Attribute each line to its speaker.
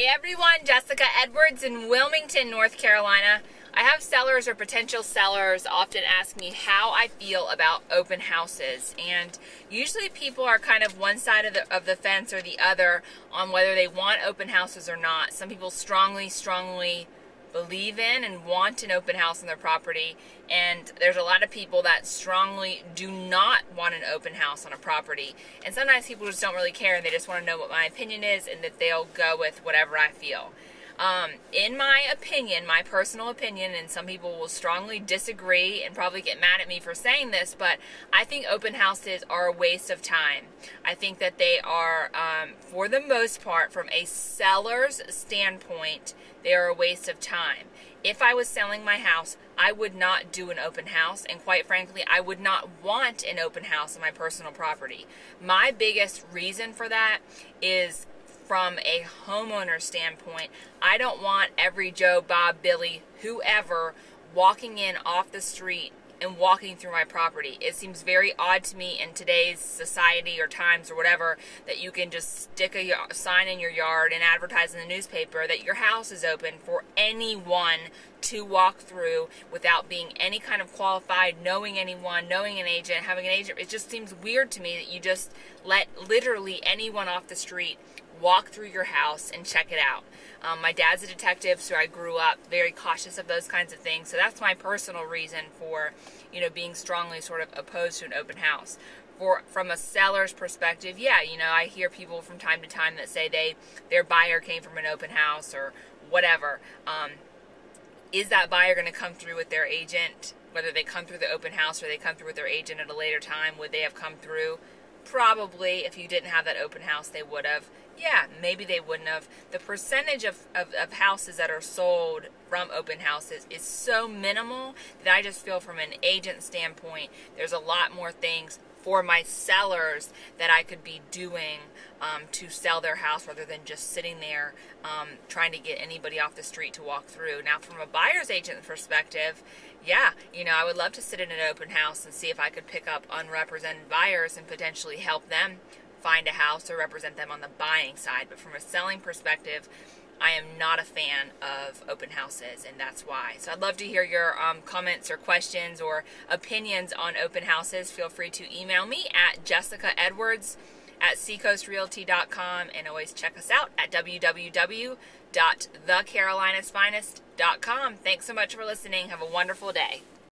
Speaker 1: Hey everyone, Jessica Edwards in Wilmington, North Carolina. I have sellers or potential sellers often ask me how I feel about open houses, and usually people are kind of one side of the fence or the other on whether they want open houses or not. Some people strongly believe in and want an open house on their property, and there's a lot of people that strongly do not want an open house on a property. And sometimes people just don't really care and they just want to know what my opinion is and that they'll go with whatever I feel. In my opinion, my personal opinion, and some people will strongly disagree and probably get mad at me for saying this, but I think open houses are a waste of time. I think that they are, for the most part, from a seller's standpoint, they are a waste of time. If I was selling my house, I would not do an open house, and quite frankly, I would not want an open house on my personal property. My biggest reason for that is from a homeowner standpoint. I don't want every Joe, Bob, Billy, whoever walking in off the street and walking through my property. It seems very odd to me in today's society or times or whatever that you can just stick a sign in your yard and advertise in the newspaper that your house is open for anyone to walk through without being any kind of qualified, knowing anyone, knowing an agent, having an agent. It just seems weird to me that you just let literally anyone off the street walk through your house and check it out. My dad's a detective, so I grew up very cautious of those kinds of things. So that's my personal reason for, being strongly sort of opposed to an open house. From a seller's perspective, yeah, I hear people from time to time that say their buyer came from an open house or whatever. Is that buyer going to come through with their agent? Whether they come through the open house or they come through with their agent at a later time, would they have come through? Probably. If you didn't have that open house, they would have. Yeah, maybe they wouldn't have. The percentage of houses that are sold from open houses is so minimal that I just feel from an agent standpoint, there's a lot more things for my sellers that I could be doing to sell their house rather than just sitting there trying to get anybody off the street to walk through. Now, from a buyer's agent perspective, yeah, I would love to sit in an open house and see if I could pick up unrepresented buyers and potentially help them find a house or represent them on the buying side. But from a selling perspective, I am not a fan of open houses, and that's why. So I'd love to hear your comments or questions or opinions on open houses. Feel free to email me at jessicaedwards@seacoastrealty.com, and always check us out at www.thecarolinasfinest.com. Thanks so much for listening. Have a wonderful day.